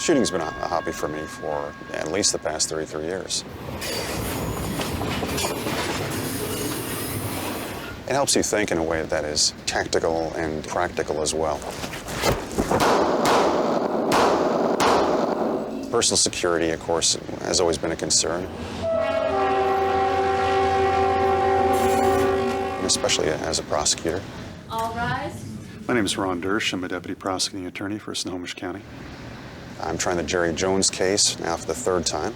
Shooting's been a hobby for me for at least the past 33 years. It helps you think in a way that is tactical and practical as well. Personal security, of course, has always been a concern. Especially as a prosecutor. All rise. My name is Ron Dersh. I'm a deputy prosecuting attorney for Snohomish County. I'm trying the Jerry Jones case now for the third time.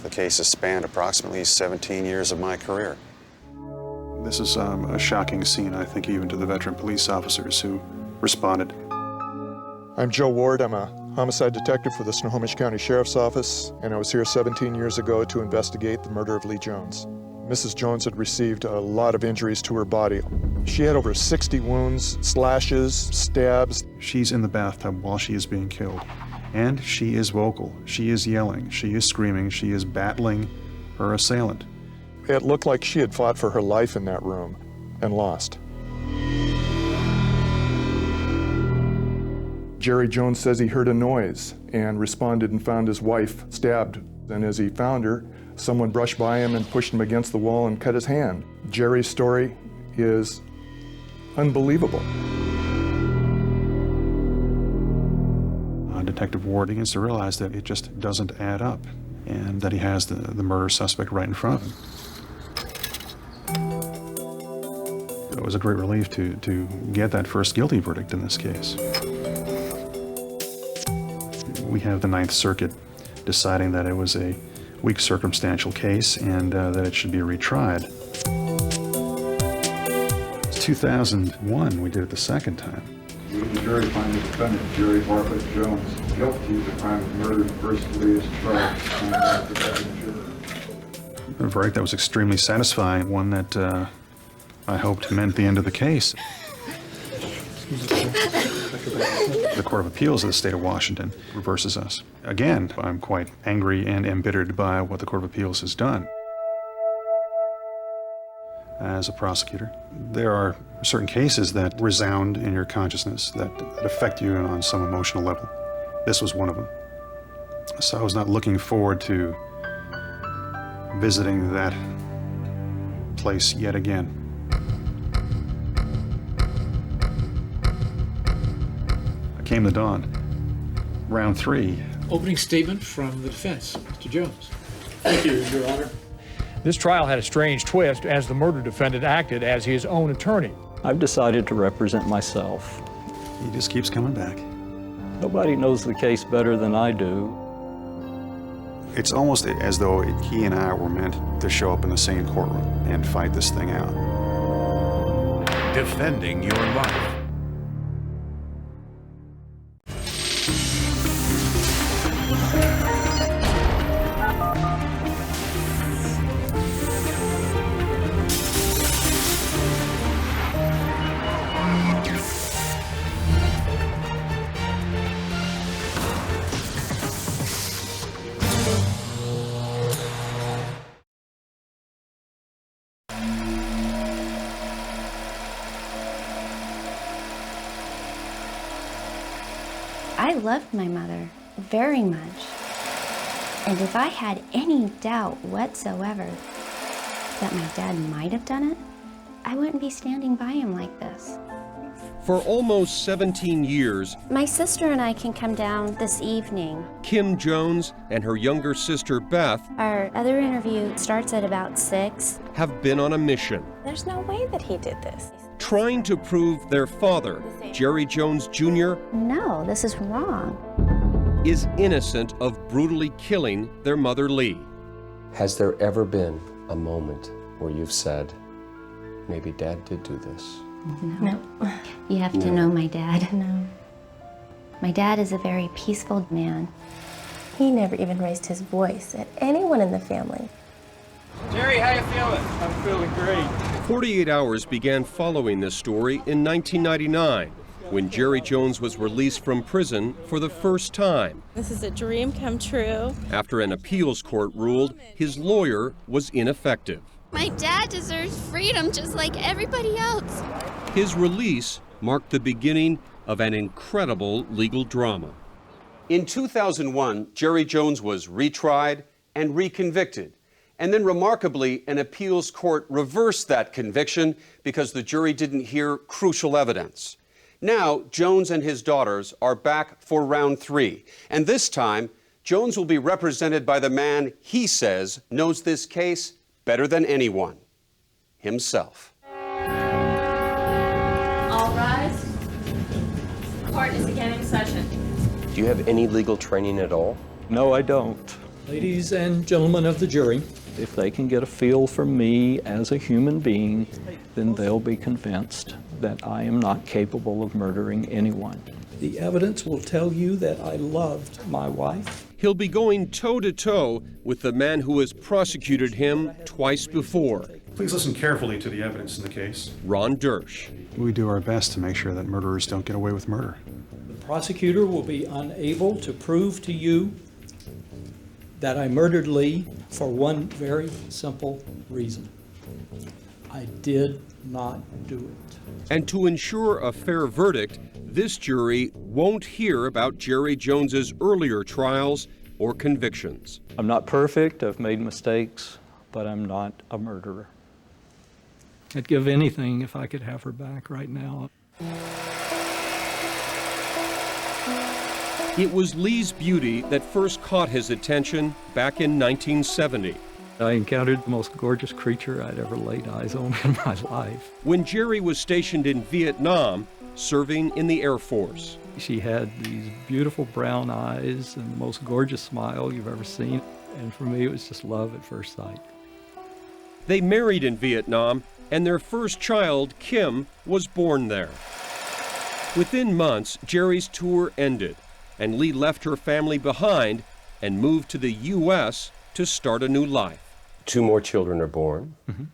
The case has spanned approximately 17 years of my career. This is a shocking scene, I think, even to the veteran police officers who responded. I'm Joe Ward. I'm a homicide detective for the Snohomish County Sheriff's Office, and I was here 17 years ago to investigate the murder of Lee Jones. Mrs. Jones had received a lot of injuries to her body. She had over 60 wounds, slashes, stabs. She's in the bathtub while she is being killed, and she is vocal. She is yelling, she is screaming, she is battling her assailant. It looked like she had fought for her life in that room and lost. Jerry Jones says he heard a noise and responded and found his wife stabbed. And as he found her, someone brushed by him and pushed him against the wall and cut his hand. Jerry's story is unbelievable. Detective Ward begins to realize that it just doesn't add up, and that he has the murder suspect right in front of him. It was a great relief to get that first guilty verdict in this case. We have the Ninth Circuit deciding that it was a weak circumstantial case and that it should be retried. It's 2001, we did it the second time. The jury finds the defendant, Jerry Bartlett Jones, guilty of the crime of murder in first degree as charged. A verdict that was extremely satisfying, one that I hoped meant the end of the case. The Court of Appeals of the state of Washington reverses us. Again, I'm quite angry and embittered by what the Court of Appeals has done. As a prosecutor, there are certain cases that resound in your consciousness, that affect you on some emotional level. This was one of them. So I was not looking forward to visiting that place yet again. Came the dawn. Round three. Opening statement from the defense, Mr. Jones. Thank you, Your Honor. This trial had a strange twist as the murder defendant acted as his own attorney. I've decided to represent myself. He just keeps coming back. Nobody knows the case better than I do. It's almost as though he and I were meant to show up in the same courtroom and fight this thing out. Defending your life. I loved my mother very much. And if I had any doubt whatsoever that my dad might have done it, I wouldn't be standing by him like this. For almost 17 years, My sister and I can come down this evening. Kim Jones and her younger sister Beth Our other interview starts at about 6. have been on a mission, There's no way that he did this. trying to prove their father, Jerry Jones Jr., No, this is wrong. is innocent of brutally killing their mother Lee. Has there ever been a moment where you've said, maybe Dad did do this? No. You have to know my dad. No. My dad is a very peaceful man. He never even raised his voice at anyone in the family. Jerry, how you feeling? I'm feeling great. 48 Hours began following this story in 1999, when Jerry Jones was released from prison for the first time. This is a dream come true. After an appeals court ruled his lawyer was ineffective. My dad deserves freedom just like everybody else. His release marked the beginning of an incredible legal drama. In 2001, Jerry Jones was retried and reconvicted. And then remarkably, an appeals court reversed that conviction because the jury didn't hear crucial evidence. Now, Jones and his daughters are back for round 3. And this time, Jones will be represented by the man he says knows this case better than anyone, himself. All rise. Court is again in session. Do you have any legal training at all? No, I don't. Ladies and gentlemen of the jury, If they can get a feel for me as a human being, then they'll be convinced that I am not capable of murdering anyone. the evidence will tell you that I loved my wife. He'll be going toe-to-toe with the man who has prosecuted him twice before. Please listen carefully to the evidence in the case. Ron Dersch. We do our best to make sure that murderers don't get away with murder. The prosecutor will be unable to prove to you that I murdered Lee for one very simple reason. I did not do it. And to ensure a fair verdict, this jury won't hear about Jerry Jones's earlier trials or convictions. I'm not perfect, I've made mistakes, but I'm not a murderer. I'd give anything if I could have her back right now. It was Lee's beauty that first caught his attention back in 1970. I encountered the most gorgeous creature I'd ever laid eyes on in my life. When Jerry was stationed in Vietnam, serving in the Air Force. She had these beautiful brown eyes and the most gorgeous smile you've ever seen. And for me, it was just love at first sight. They married in Vietnam, and their first child, Kim, was born there. Within months, Jerry's tour ended, and Lee left her family behind and moved to the U.S. to start a new life. 2 more children are born, Mm-hmm.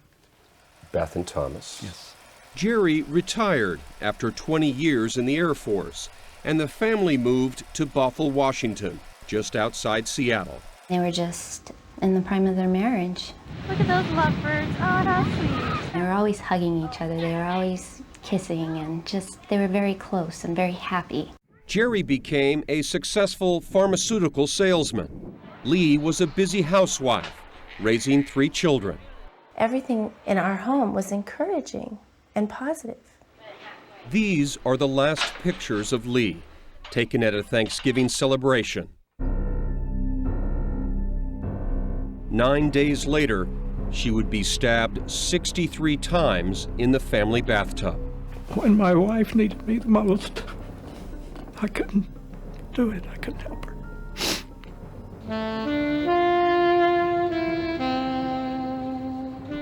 Beth and Thomas. Yes. Jerry retired after 20 years in the Air Force, and the family moved to Bothell, Washington, just outside Seattle. They were just in the prime of their marriage. Look at those lovebirds. Oh, that's sweet. They were always hugging each other. They were always kissing and they were very close and very happy. Jerry became a successful pharmaceutical salesman. Lee was a busy housewife, raising 3 children. Everything in our home was encouraging and positive. These are the last pictures of Lee, taken at a Thanksgiving celebration. 9 days later, she would be stabbed 63 times in the family bathtub. When my wife needed me the most, I couldn't do it. I couldn't help her.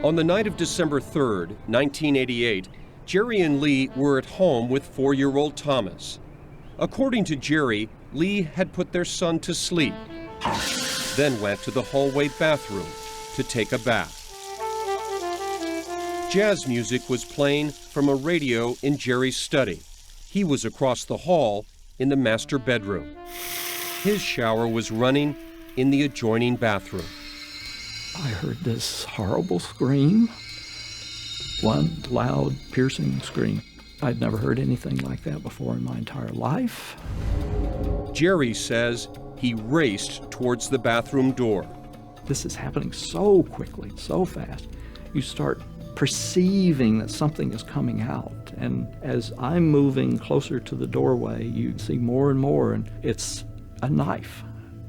On the night of December 3rd, 1988, Jerry and Lee were at home with 4-year-old Thomas. According to Jerry, Lee had put their son to sleep, then went to the hallway bathroom to take a bath. Jazz music was playing from a radio in Jerry's study. He was across the hall in the master bedroom. His shower was running in the adjoining bathroom. I heard this horrible scream, one loud, piercing scream. I'd never heard anything like that before in my entire life. Jerry says he raced towards the bathroom door. This is happening so quickly, so fast. You start perceiving that something is coming out. And as I'm moving closer to the doorway, you see more and more, and it's a knife.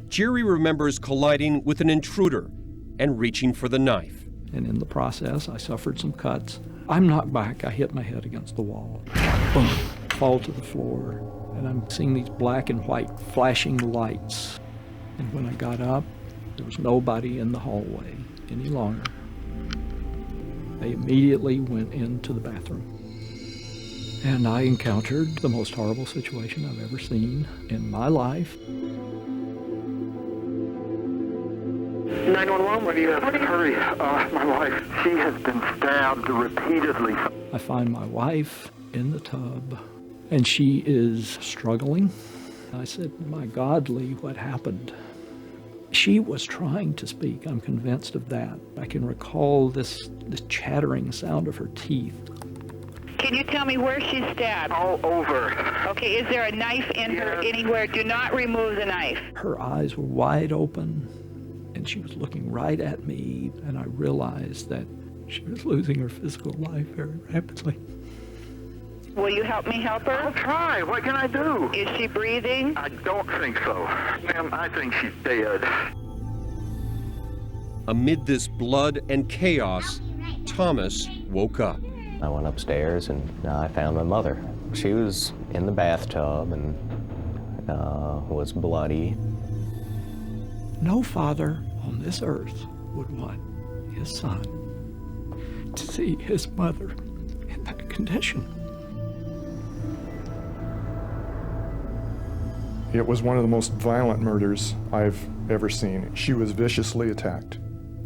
Jerry remembers colliding with an intruder and reaching for the knife. And in the process, I suffered some cuts. I'm knocked back. I hit my head against the wall. Boom, fall to the floor. And I'm seeing these black and white flashing lights. And when I got up, there was nobody in the hallway any longer. They immediately went into the bathroom. And I encountered the most horrible situation I've ever seen in my life. 911, what do you have? Hurry, my wife, she has been stabbed repeatedly. I find my wife in the tub, and she is struggling. I said, my God, Lee, what happened? She was trying to speak, I'm convinced of that. I can recall this chattering sound of her teeth. Can Can you tell me where she's stabbed? All over. Okay, is there a knife in her anywhere? Do not remove the knife. Her eyes were wide open, and she was looking right at me, and I realized that she was losing her physical life very rapidly. Will you help me help her? I'll try. What can I do? Is she breathing? I don't think so. Ma'am, I think she's dead. Amid this blood and chaos, Thomas woke up. I went upstairs and I found my mother. She was in the bathtub and was bloody. No father on this earth would want his son to see his mother in that condition. It was one of the most violent murders I've ever seen. She was viciously attacked,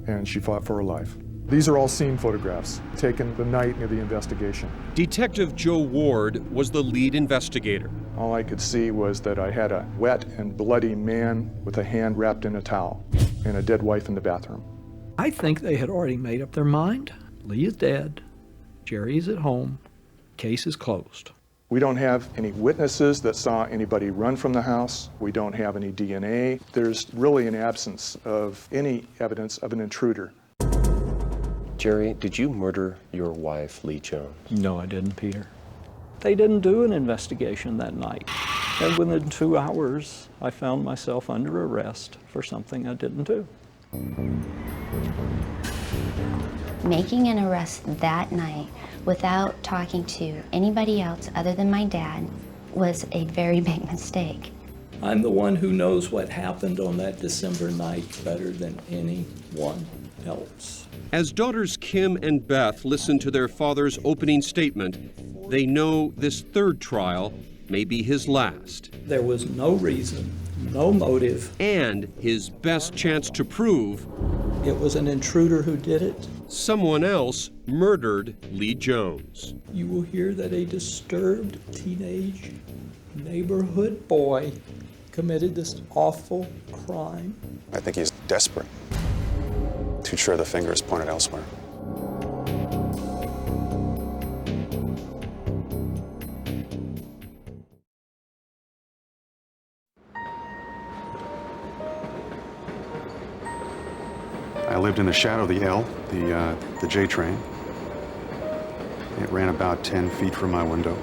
and she fought for her life. These are all scene photographs taken the night of the investigation. Detective Joe Ward was the lead investigator. All I could see was that I had a wet and bloody man with a hand wrapped in a towel and a dead wife in the bathroom. I think they had already made up their mind. Lee is dead. Jerry is at home. Case is closed. We don't have any witnesses that saw anybody run from the house. We don't have any DNA. There's really an absence of any evidence of an intruder. Jerry, did you murder your wife, Lee Jones? No, I didn't, Peter. They didn't do an investigation that night. And within 2 hours, I found myself under arrest for something I didn't do. Making an arrest that night without talking to anybody else other than my dad was a very big mistake. I'm the one who knows what happened on that December night better than anyone else. As daughters Kim and Beth listen to their father's opening statement, they know this third trial may be his last. There was no reason, no motive. And his best chance to prove it was an intruder who did it. Someone else murdered Lee Jones. You will hear that a disturbed teenage neighborhood boy committed this awful crime. I think he's desperate. Too sure the finger is pointed elsewhere. I lived in the shadow of the L, the J train. It ran about 10 feet from my window.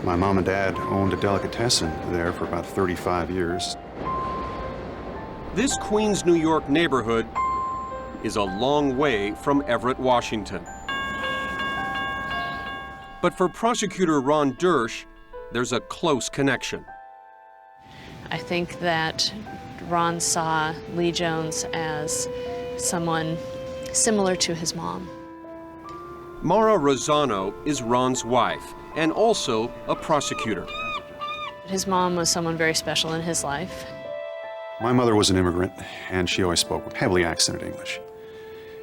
My mom and dad owned a delicatessen there for about 35 years. This Queens, New York neighborhood is a long way from Everett, Washington. But for prosecutor Ron Dersch, there's a close connection. I think that Ron saw Lee Jones as someone similar to his mom. Mara Rosano is Ron's wife and also a prosecutor. His mom was someone very special in his life. My mother was an immigrant, and she always spoke heavily accented English.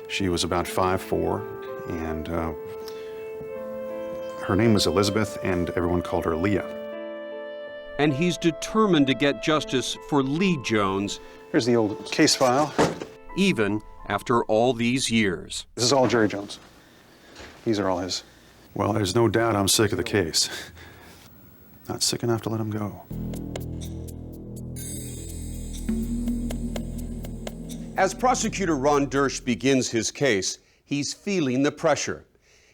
She was about 5'4", and her name was Elizabeth, and everyone called her Leah. And he's determined to get justice for Lee Jones. Here's the old case file. Even after all these years. This is all Jerry Jones. These are all his. Well, there's no doubt I'm sick of the case. Not sick enough to let him go. As prosecutor Ron Dersch begins his case, he's feeling the pressure.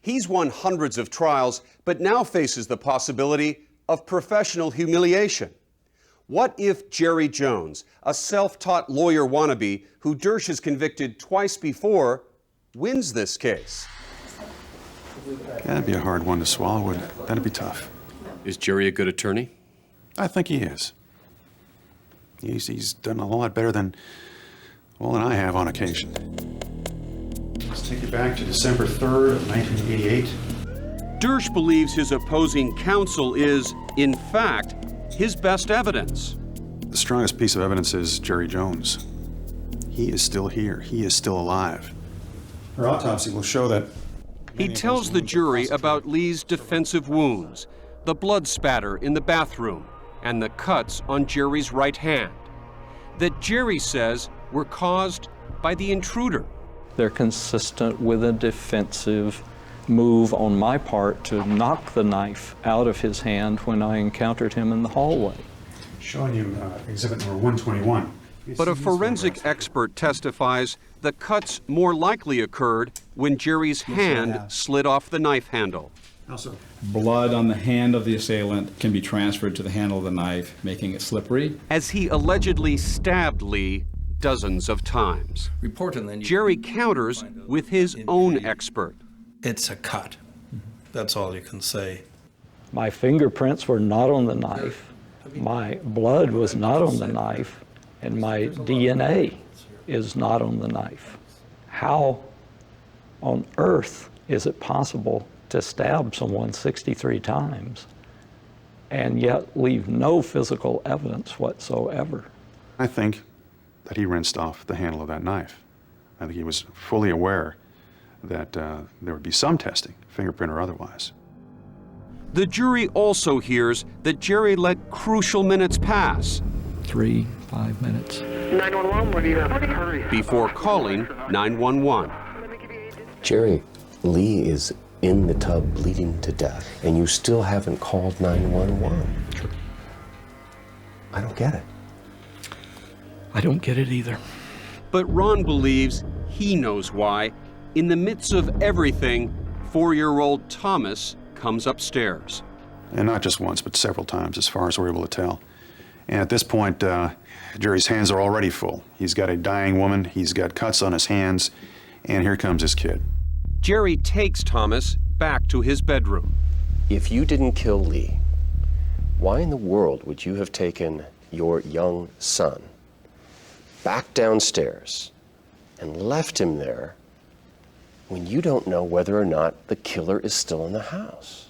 He's won hundreds of trials, but now faces the possibility of professional humiliation. What if Jerry Jones, a self-taught lawyer wannabe who Dersch has convicted twice before, wins this case? That'd be a hard one to swallow, wouldn't it? That'd be tough. Is Jerry a good attorney? I think he is. He's done a lot better than I have on occasion. Let's take you back to December 3rd of 1988. Dersch believes his opposing counsel is, in fact, his best evidence. The strongest piece of evidence is Jerry Jones. He is still here. He is still alive. Her autopsy will show that. He tells the jury about Lee's defensive wounds, the blood spatter in the bathroom, and the cuts on Jerry's right hand, that Jerry says were caused by the intruder. They're consistent with a defensive move on my part to knock the knife out of his hand when I encountered him in the hallway. Showing you exhibit number 121. But a forensic expert testifies the cuts more likely occurred when Jerry's hand slid off the knife handle. Blood on the hand of the assailant can be transferred to the handle of the knife, making it slippery. As he allegedly stabbed Lee dozens of times. Jerry counters with his own expert. It's a cut. That's all you can say. My fingerprints were not on the knife. My blood was not on the knife. And my DNA is not on the knife. How on earth is it possible to stab someone 63 times and yet leave no physical evidence whatsoever? I think that he rinsed off the handle of that knife. I think he was fully aware that there would be some testing, fingerprint or otherwise. The jury also hears that Jerry let crucial minutes pass. 3-5 minutes. 911, what do you have? Hurry. Before calling 911. Jerry, Lee is in the tub bleeding to death, and you still haven't called 911. I don't get it. I don't get it either. But Ron believes he knows why. In the midst of everything, 4-year-old Thomas comes upstairs. And not just once, but several times, as far as we're able to tell. And at this point, Jerry's hands are already full. He's got a dying woman, he's got cuts on his hands, and here comes his kid. Jerry takes Thomas back to his bedroom. If you didn't kill Lee, why in the world would you have taken your young son back downstairs and left him there when you don't know whether or not the killer is still in the house?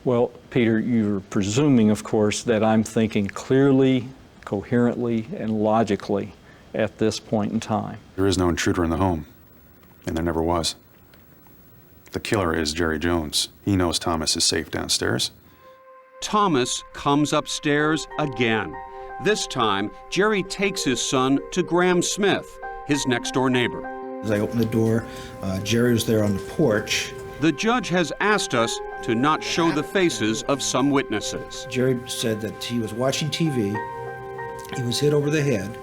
Well, Peter, you're presuming, of course, that I'm thinking clearly, coherently, and logically at this point in time. There is no intruder in the home, and there never was. The killer is Jerry Jones. He knows Thomas is safe downstairs. Thomas comes upstairs again. This time, Jerry takes his son to Graham Smith, his next-door neighbor. As I opened the door, Jerry was there on the porch. The judge has asked us to not show the faces of some witnesses. Jerry said that he was watching TV, he was hit over the head,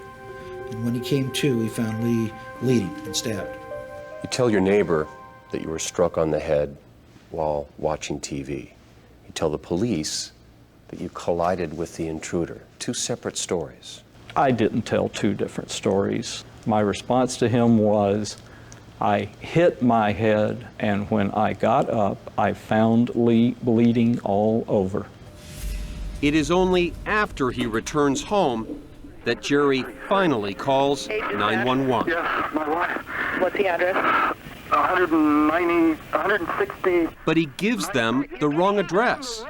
and when he came to, he found Lee bleeding and stabbed. You tell your neighbor that you were struck on the head while watching TV. You tell the police that you collided with the intruder. Two separate stories. I didn't tell two different stories. My response to him was, I hit my head, and when I got up, I found Lee bleeding all over. It is only after he returns home that Jerry finally calls 911. Yeah, my wife. What's the address? 160. But he gives them the wrong address.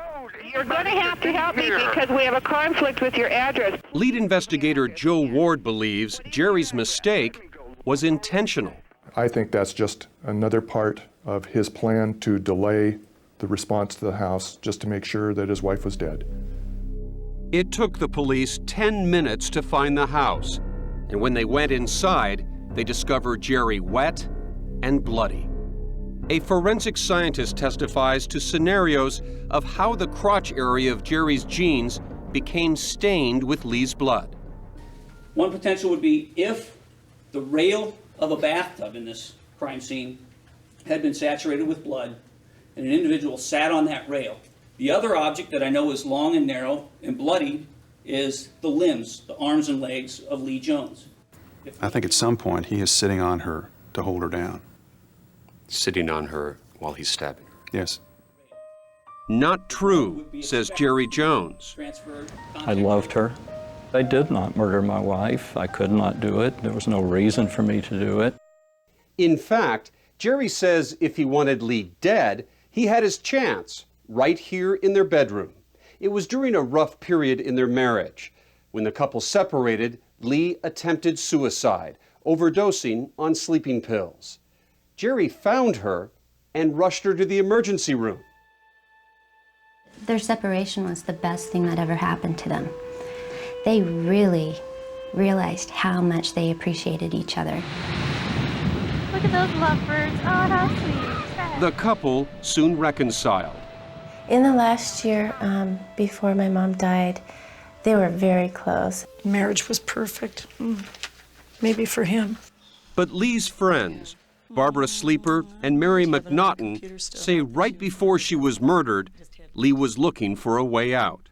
You're going to have to help me because we have a conflict with your address. Lead investigator Joe Ward believes Jerry's mistake was intentional. I think that's just another part of his plan to delay the response to the house just to make sure that his wife was dead. It took the police 10 minutes to find the house, and when they went inside, they discovered Jerry wet and bloody. A forensic scientist testifies to scenarios of how the crotch area of Jerry's jeans became stained with Lee's blood. One potential would be if the rail of a bathtub in this crime scene had been saturated with blood and an individual sat on that rail. The other object that I know is long and narrow and bloody is the limbs, the arms and legs of Lee Jones. I think at some point he is sitting on her to hold her down. Sitting on her while he's stabbing her. Yes. Not true, says Jerry Jones. I loved her. I did not murder my wife. I could not do it. There was no reason for me to do it. In fact, Jerry says if he wanted Lee dead, he had his chance right here in their bedroom. It was during a rough period in their marriage. When the couple separated, Lee attempted suicide, overdosing on sleeping pills. Jerry found her and rushed her to the emergency room. Their separation was the best thing that ever happened to them. They really realized how much they appreciated each other. Look at those lovebirds. Oh, how sweet. The couple soon reconciled. In the last year before my mom died, they were very close. Marriage was perfect, maybe for him. But Lee's friends, Barbara Sleeper and Mary McNaughton, say right before she was murdered, Lee was looking for a way out.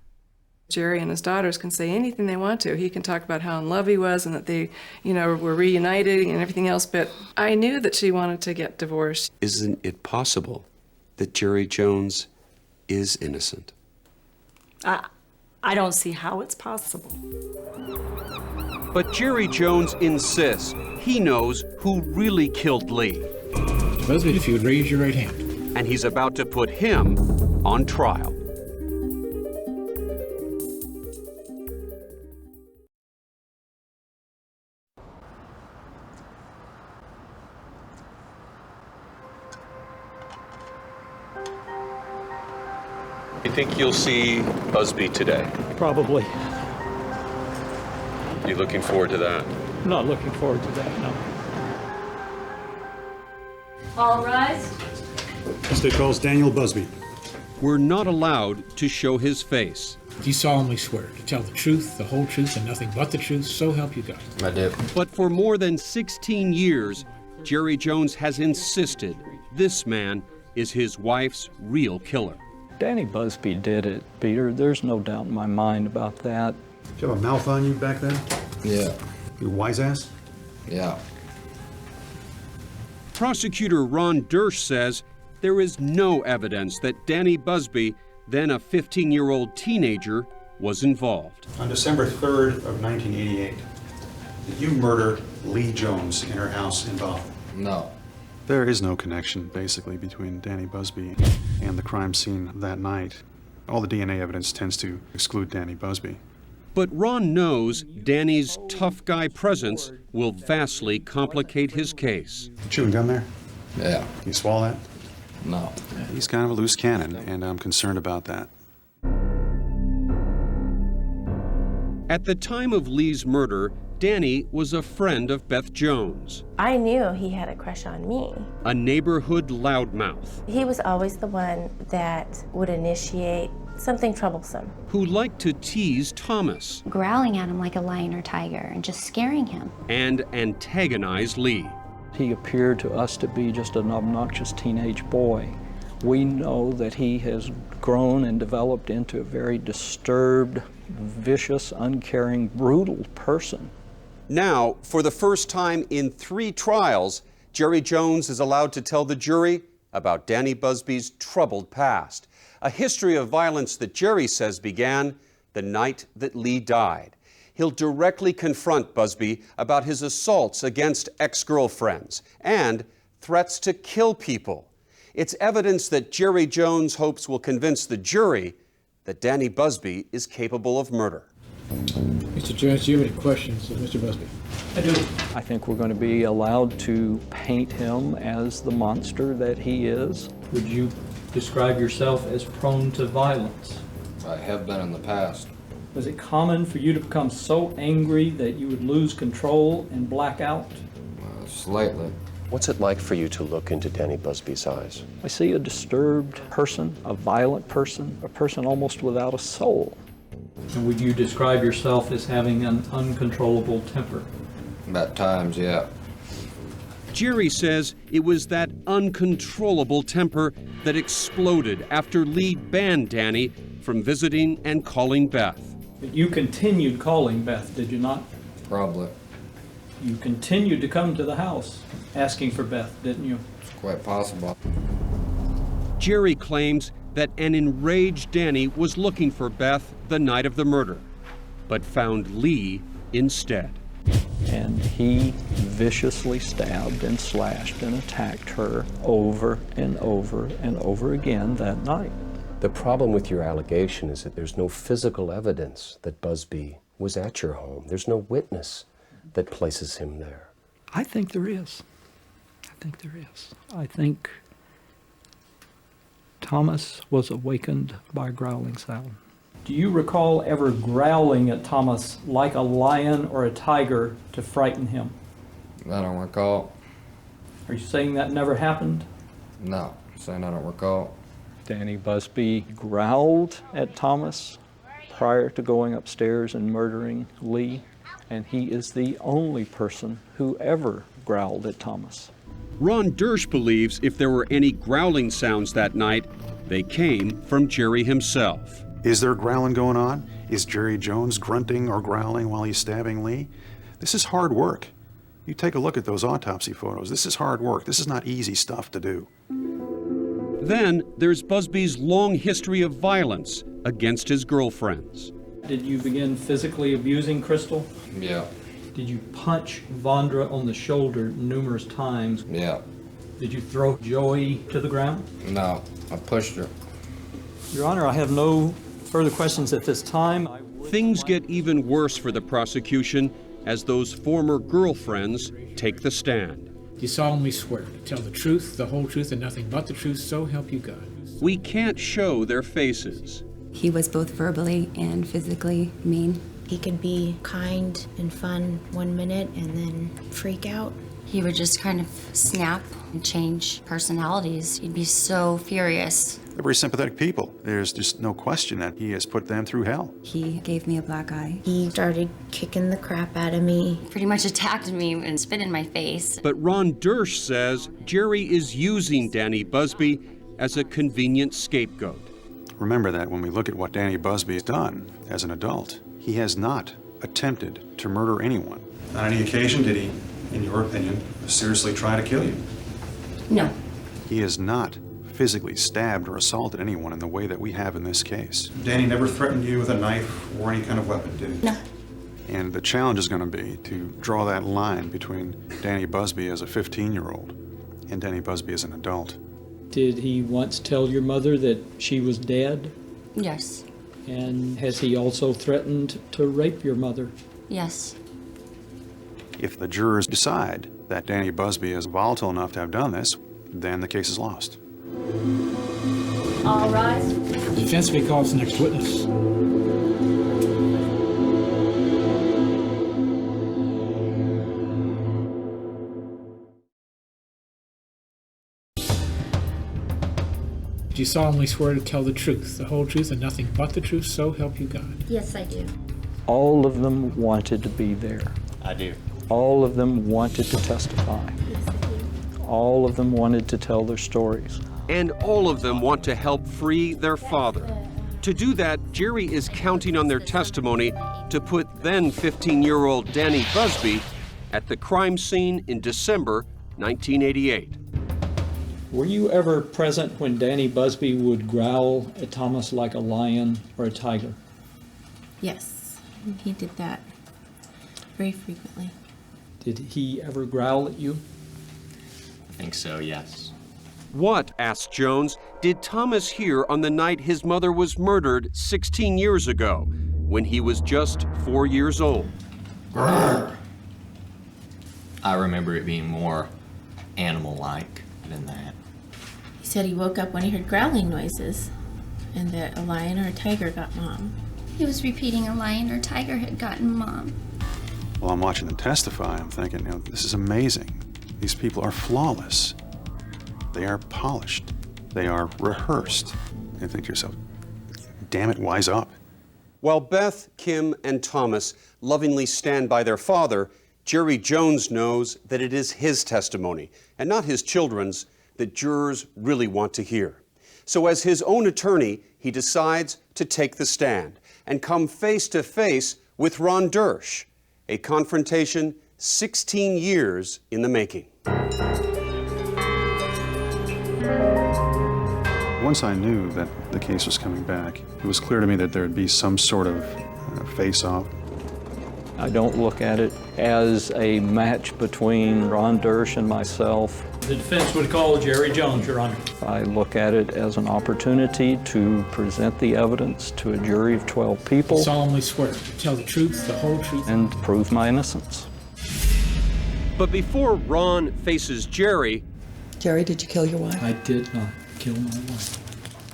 Jerry and his daughters can say anything they want to. He can talk about how in love he was and that they, were reunited and everything else, but I knew that she wanted to get divorced. Isn't it possible that Jerry Jones is innocent? I don't see how it's possible. But Jerry Jones insists he knows who really killed Lee. Busby, if you would raise your right hand. And he's about to put him on trial. You think you'll see Busby today? Probably. You looking forward to that? Not looking forward to that, no. All rise. The state calls Daniel Busby. We're not allowed to show his face. Do you solemnly swear to tell the truth, the whole truth, and nothing but the truth, so help you God? I do. But for more than 16 years, Jerry Jones has insisted this man is his wife's real killer. Danny Busby did it, Peter. There's no doubt in my mind about that. Did you have a mouth on you back then? Yeah. You wise ass? Yeah. Prosecutor Ron Dersch says there is no evidence that Danny Busby, then a 15-year-old teenager, was involved. On December 3rd of 1988, did you murder Lee Jones in her house in Bothell? No. There is no connection, basically, between Danny Busby and the crime scene that night. All the DNA evidence tends to exclude Danny Busby. But Ron knows Danny's tough guy presence will vastly complicate his case. Chewing gum there? Yeah. Can you swallow that? No. He's kind of a loose cannon, and I'm concerned about that. At the time of Lee's murder, Danny was a friend of Beth Jones. I knew he had a crush on me. A neighborhood loudmouth. He was always the one that would initiate something troublesome. Who liked to tease Thomas. Growling at him like a lion or tiger and just scaring him. And antagonize Lee. He appeared to us to be just an obnoxious teenage boy. We know that he has grown and developed into a very disturbed, vicious, uncaring, brutal person. Now, for the first time in 3 trials, Jerry Jones is allowed to tell the jury about Danny Busby's troubled past. A history of violence that Jerry says began the night that Lee died. He'll directly confront Busby about his assaults against ex-girlfriends and threats to kill people. It's evidence that Jerry Jones hopes will convince the jury that Danny Busby is capable of murder. Mr. Jones, do you have any questions of Mr. Busby? I do. I think we're going to be allowed to paint him as the monster that he is. Would you describe yourself as prone to violence? I have been in the past. Was it common for you to become so angry that you would lose control and black out? Slightly. What's it like for you to look into Danny Busby's eyes? I see a disturbed person, a violent person, a person almost without a soul. And would you describe yourself as having an uncontrollable temper? At times, yeah. Jerry says it was that uncontrollable temper that exploded after Lee banned Danny from visiting and calling Beth. But you continued calling Beth, did you not? Probably. You continued to come to the house asking for Beth, didn't you? It's quite possible. Jerry claims that an enraged Danny was looking for Beth the night of the murder, but found Lee instead. And he viciously stabbed and slashed and attacked her over and over and over again that night. The problem with your allegation is that there's no physical evidence that Busby was at your home. There's no witness that places him there. I think there is. I think Thomas was awakened by a growling sound. Do you recall ever growling at Thomas like a lion or a tiger to frighten him? I don't recall. Are you saying that never happened? No. Saying I don't recall. Danny Busby growled at Thomas prior to going upstairs and murdering Lee, and he is the only person who ever growled at Thomas. Ron Dersch believes if there were any growling sounds that night, they came from Jerry himself. Is there growling going on? Is Jerry Jones grunting or growling while he's stabbing Lee? This is hard work. You take a look at those autopsy photos. This is hard work. This is not easy stuff to do. Then there's Busby's long history of violence against his girlfriends. Did you begin physically abusing Crystal? Yeah. Did you punch Vondra on the shoulder numerous times? Yeah. Did you throw Joey to the ground? No, I pushed her. Your Honor, I have no further questions at this time. Things get even worse for the prosecution as those former girlfriends take the stand. You solemnly swear to tell the truth, the whole truth, and nothing but the truth, so help you God. We can't show their faces. He was both verbally and physically mean. He could be kind and fun 1 minute and then freak out. He would just kind of snap and change personalities. He'd be so furious. They're very sympathetic people. There's just no question that he has put them through hell. He gave me a black eye. He started kicking the crap out of me. Pretty much attacked me and spit in my face. But Ron Dersch says Jerry is using Danny Busby as a convenient scapegoat. Remember that when we look at what Danny Busby has done as an adult, he has not attempted to murder anyone. On any occasion did he, in your opinion, seriously try to kill you? No. He has not physically stabbed or assaulted anyone in the way that we have in this case. Danny never threatened you with a knife or any kind of weapon, did he? No. And the challenge is going to be to draw that line between Danny Busby as a 15-year-old and Danny Busby as an adult. Did he once tell your mother that she was dead? Yes. And has he also threatened to rape your mother? Yes. If the jurors decide that Danny Busby is volatile enough to have done this, then the case is lost. All rise. The defense may call the next witness. Do you solemnly swear to tell the truth, the whole truth, and nothing but the truth, so help you God? Yes, I do. All of them wanted to be there. I do. All of them wanted to testify. All of them wanted to tell their stories. And all of them want to help free their father. To do that, Jerry is counting on their testimony to put then 15-year-old Danny Busby at the crime scene in December 1988. Were you ever present when Danny Busby would growl at Thomas like a lion or a tiger? Yes, he did that very frequently. Did he ever growl at you? I think so, yes. What, asked Jones, did Thomas hear on the night his mother was murdered 16 years ago, when he was just 4 years old? I remember it being more animal-like than that. He said he woke up when he heard growling noises and that a lion or a tiger got Mom. He was repeating a lion or tiger had gotten Mom. While I'm watching them testify, I'm thinking, you know, this is amazing. These people are flawless. They are polished. They are rehearsed. And you think to yourself, damn it, wise up. While Beth, Kim, and Thomas lovingly stand by their father, Jerry Jones knows that it is his testimony, and not his children's, that jurors really want to hear. So as his own attorney, he decides to take the stand and come face to face with Ron Dersch, a confrontation 16 years in the making. Once I knew that the case was coming back, it was clear to me that there would be some sort of face-off. I don't look at it as a match between Ron Dersch and myself. The defense would call Jerry Jones, Your Honor. I look at it as an opportunity to present the evidence to a jury of 12 people. I solemnly swear to tell the truth, the whole truth, and prove my innocence. But before Ron faces Jerry... Jerry, did you kill your wife? I did not kill my wife.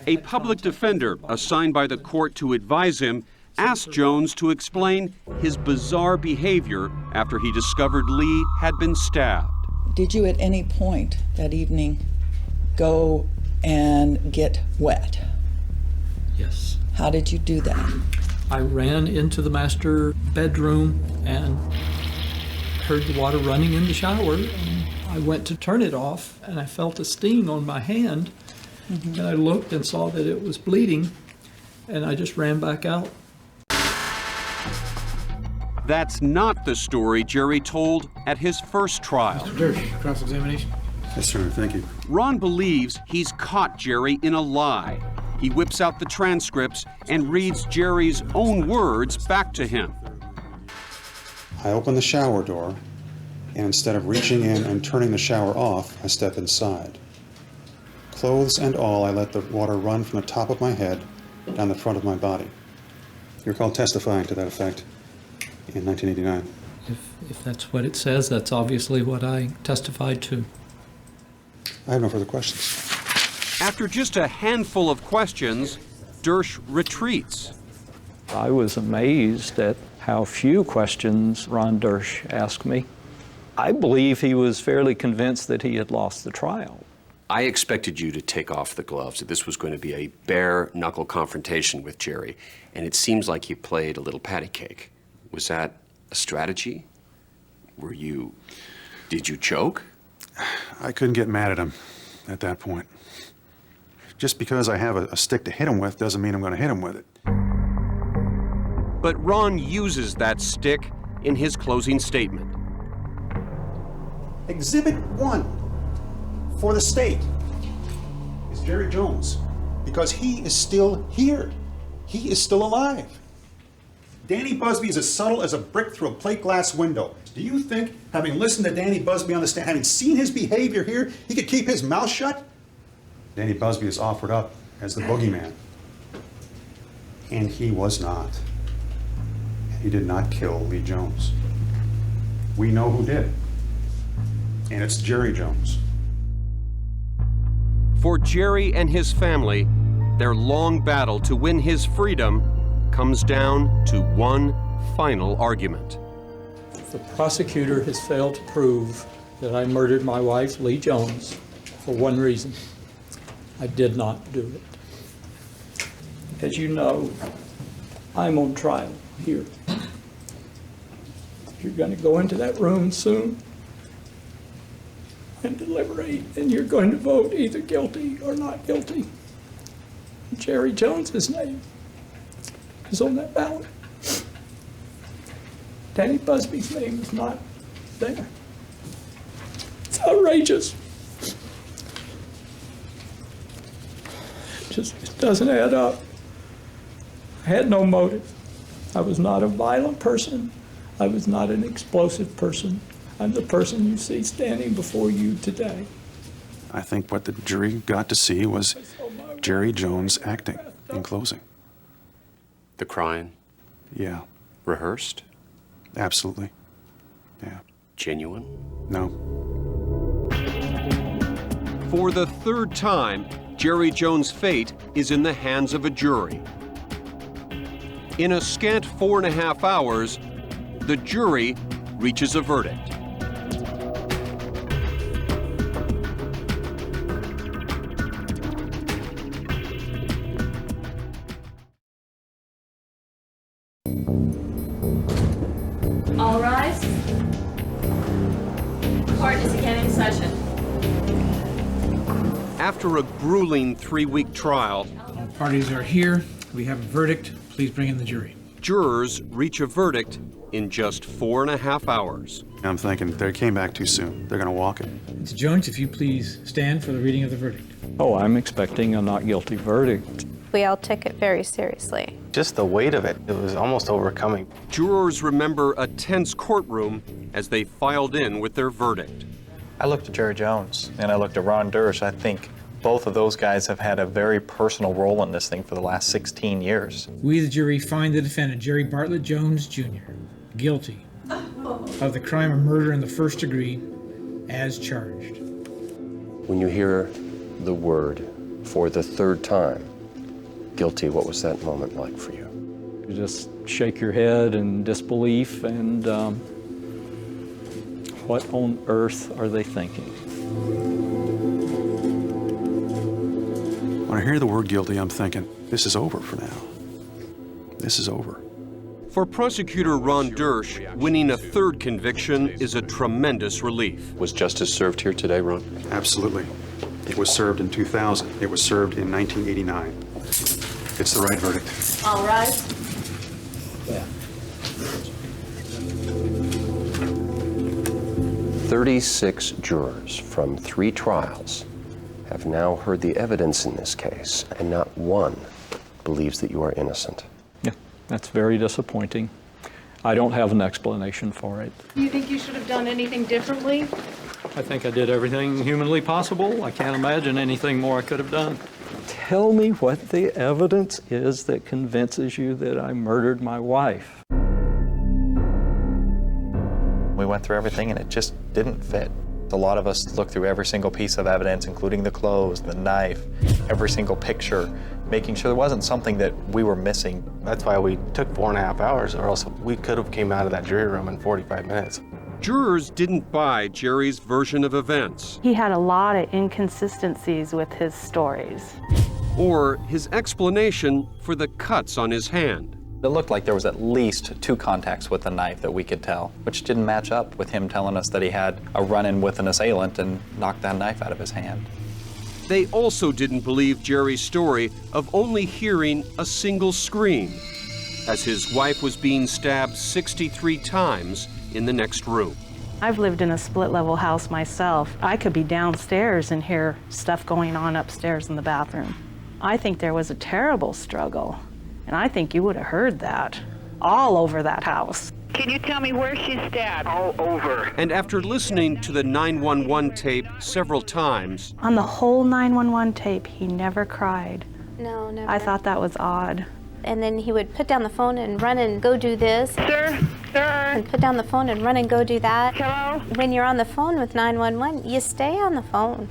A public defender assigned by the court to advise him asked Jones to explain his bizarre behavior after he discovered Lee had been stabbed. Did you at any point that evening go and get wet. Yes. How did you do that? I ran into the master bedroom and heard the water running in the shower. And I went to turn it off, and I felt a sting on my hand. And I looked and saw that it was bleeding, and I just ran back out. That's not the story Jerry told at his first trial. Mr. Dersh, cross-examination. Yes, sir. Thank you. Ron believes he's caught Jerry in a lie. He whips out the transcripts and reads Jerry's own words back to him. I open the shower door, and instead of reaching in and turning the shower off, I step inside. Clothes and all, I let the water run from the top of my head down the front of my body. You recall testifying to that effect in 1989. If that's what it says, that's obviously what I testified to. I have no further questions. After just a handful of questions, Dersh retreats. I was amazed at how few questions Ron Dersh asked me. I believe he was fairly convinced that he had lost the trial. I expected you to take off the gloves, that this was going to be a bare-knuckle confrontation with Jerry, and it seems like you played a little patty cake. Was that a strategy? Did you choke? I couldn't get mad at him at that point. Just because I have a stick to hit him with doesn't mean I'm going to hit him with it. But Ron uses that stick in his closing statement. Exhibit 1 for the state is Jerry Jones, because he is still here. He is still alive. Danny Busby is as subtle as a brick through a plate glass window. Do you think, having listened to Danny Busby on the stand, having seen his behavior here, he could keep his mouth shut? Danny Busby is offered up as the boogeyman. And he was not. He did not kill Lee Jones. We know who did. And it's Jerry Jones. For Jerry and his family, their long battle to win his freedom comes down to one final argument. The prosecutor has failed to prove that I murdered my wife, Lee Jones, for one reason. I did not do it. As you know, I'm on trial here. You're going to go into that room soon and deliberate, and you're going to vote either guilty or not guilty. Jerry Jones's name is on that ballot. Danny Busby's name is not there. It's outrageous. It doesn't add up. I had no motive. I was not a violent person. I was not an explosive person. I'm the person you see standing before you today. I think what the jury got to see was Jerry Jones acting in closing. The crying? Yeah. Rehearsed? Absolutely. Yeah. Genuine? No. For the third time, Jerry Jones' fate is in the hands of a jury. In a scant 4.5 hours, the jury reaches a verdict. All rise. Court is again in session. After a grueling 3-week trial, All parties are here. We have a verdict. Please bring in the jury. Jurors reach a verdict in just 4.5 hours. I'm thinking they came back too soon. They're going to walk it. Mr. Jones, if you please stand for the reading of the verdict. Oh, I'm expecting a not guilty verdict. We all took it very seriously. Just the weight of it, it was almost overcoming. Jurors remember a tense courtroom as they filed in with their verdict. I looked at Jerry Jones and I looked at Ron Dersh. I think both of those guys have had a very personal role in this thing for the last 16 years. We, the jury, find the defendant, Jerry Bartlett Jones, Jr., guilty of the crime of murder in the first degree as charged. When you hear the word for the third time, guilty, what was that moment like for you? You just shake your head in disbelief and what on earth are they thinking? When I hear the word guilty, I'm thinking, this is over for now. This is over. For prosecutor Ron Dersch, winning a third conviction is a tremendous relief. Was justice served here today, Ron? Absolutely. It was served in 2000. It was served in 1989. It's the right verdict. All rise. 36 jurors from 3 trials have now heard the evidence in this case, and not one believes that you are innocent. Yeah, that's very disappointing. I don't have an explanation for it. You think you should have done anything differently? I think I did everything humanly possible. I can't imagine anything more I could have done. Tell me what the evidence is that convinces you that I murdered my wife. We went through everything and it just didn't fit. A lot of us looked through every single piece of evidence, including the clothes, the knife, every single picture, making sure there wasn't something that we were missing. That's why we took 4.5 hours, or else we could have came out of that jury room in 45 minutes. Jurors didn't buy Jerry's version of events. He had a lot of inconsistencies with his stories. Or his explanation for the cuts on his hand. It looked like there was at least 2 contacts with the knife that we could tell, which didn't match up with him telling us that he had a run-in with an assailant and knocked that knife out of his hand. They also didn't believe Jerry's story of only hearing a single scream, as his wife was being stabbed 63 times in the next room. I've lived in a split-level house myself. I could be downstairs and hear stuff going on upstairs in the bathroom. I think there was a terrible struggle, and I think you would have heard that all over that house. Can you tell me where she's stabbed? All over. And after listening to the 911 tape several times, On the whole 911 tape, he never cried. No, never. I thought that was odd. And then he would put down the phone and run and go do this. Sir? Sir? And put down the phone and run and go do that. Hello? When you're on the phone with 911, you stay on the phone.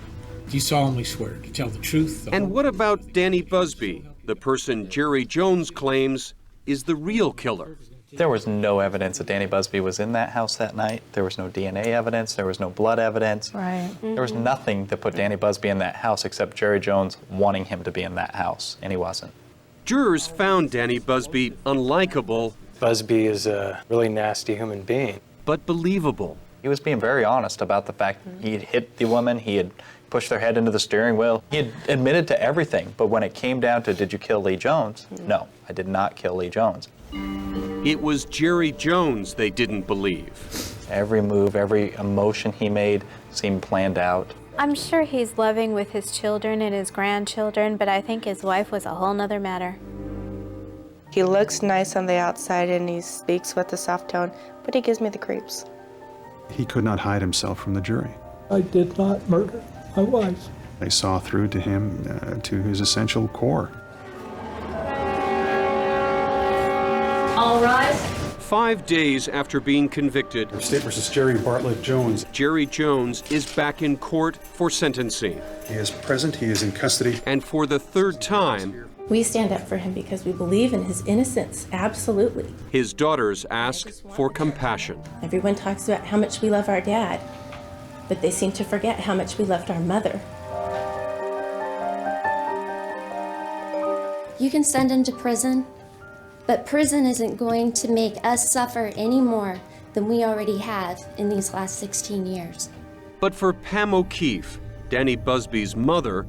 Do you solemnly swear to tell the truth? And what about Danny Busby, the person Jerry Jones claims is the real killer? There was no evidence that Danny Busby was in that house that night. There was no DNA evidence. There was no blood evidence. Right. There was nothing that put Danny Busby in that house except Jerry Jones wanting him to be in that house, and he wasn't. Jurors found Danny Busby unlikable. Busby is a really nasty human being. But believable. He was being very honest about the fact he had hit the woman, he had pushed their head into the steering wheel. He had admitted to everything, but when it came down to did you kill Lee Jones? No, I did not kill Lee Jones. It was Jerry Jones they didn't believe. Every move, every emotion he made seemed planned out. I'm sure he's loving with his children and his grandchildren, but I think his wife was a whole nother matter. He looks nice on the outside and he speaks with a soft tone, but he gives me the creeps. He could not hide himself from the jury. I did not murder my wife. They saw through to him, to his essential core. All rise. 5 days after being convicted, State versus Jerry Bartlett Jones. Jerry Jones is back in court for sentencing. He is present, he is in custody. And for the 3rd time, We stand up for him because we believe in his innocence, absolutely. his daughters ask for compassion. Everyone talks about how much we love our dad, but they seem to forget how much we loved our mother. You can send him to prison, but prison isn't going to make us suffer any more than we already have in these last 16 years. But for Pam O'Keefe, Danny Busby's mother,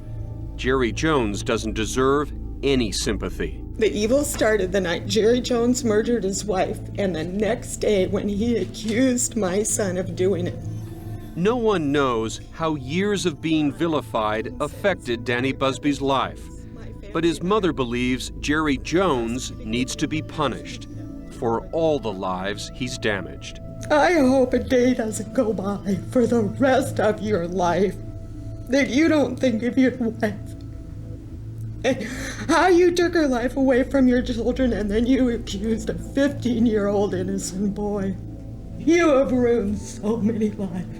Jerry Jones doesn't deserve any sympathy. The evil started the night Jerry Jones murdered his wife, and the next day when he accused my son of doing it. No one knows how years of being vilified affected Danny Busby's life. But his mother believes Jerry Jones needs to be punished for all the lives he's damaged. I hope a day doesn't go by for the rest of your life that you don't think of your wife and how you took her life away from your children and then you accused a 15-year-old innocent boy. You have ruined so many lives.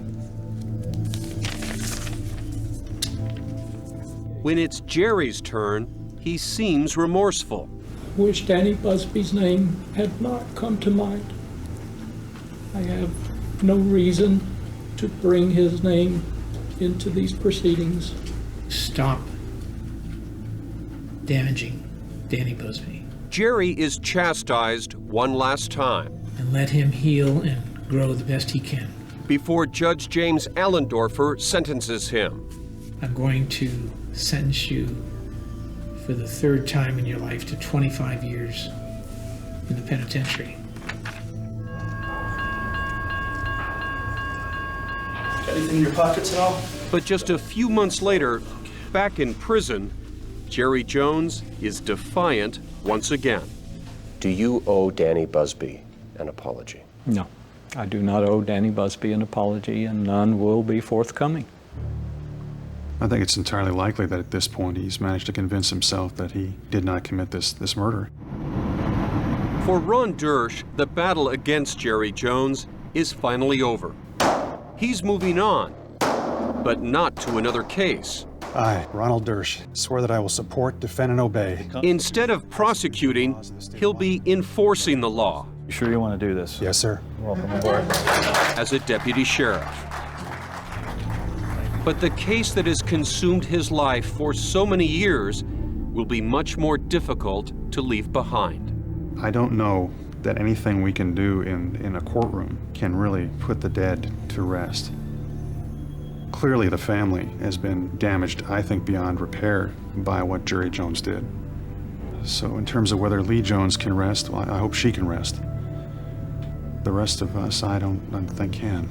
When it's Jerry's turn, he seems remorseful. Wish Danny Busby's name had not come to mind. I have no reason to bring his name into these proceedings. Stop. damaging Danny Busby. Jerry is chastised one last time And let him heal and grow the best he can. before Judge James Allendorfer sentences him. I'm going to sentence you for the third time in your life to 25 years in the penitentiary. Got anything in your pockets at all? But just a few months later, back in prison, Jerry Jones is defiant once again. Do you owe Danny Busby an apology? No, I do not owe Danny Busby an apology, and none will be forthcoming. I think it's entirely likely that at this point he's managed to convince himself that he did not commit this murder. For Ron Dersch, the battle against Jerry Jones is finally over. He's moving on, but not to another case. I, Ronald Dersch, swear that I will support, defend, and obey. Instead of prosecuting, he'll be enforcing the law. You sure you want to do this? Yes, sir. Welcome aboard. As a deputy sheriff. But the case that has consumed his life for so many years will be much more difficult to leave behind. I don't know that anything we can do in a courtroom can really put the dead to rest. Clearly, the family has been damaged, I think, beyond repair by what Jerry Jones did. So in terms of whether Lee Jones can rest, well, I hope she can rest. The rest of us, I don't think can.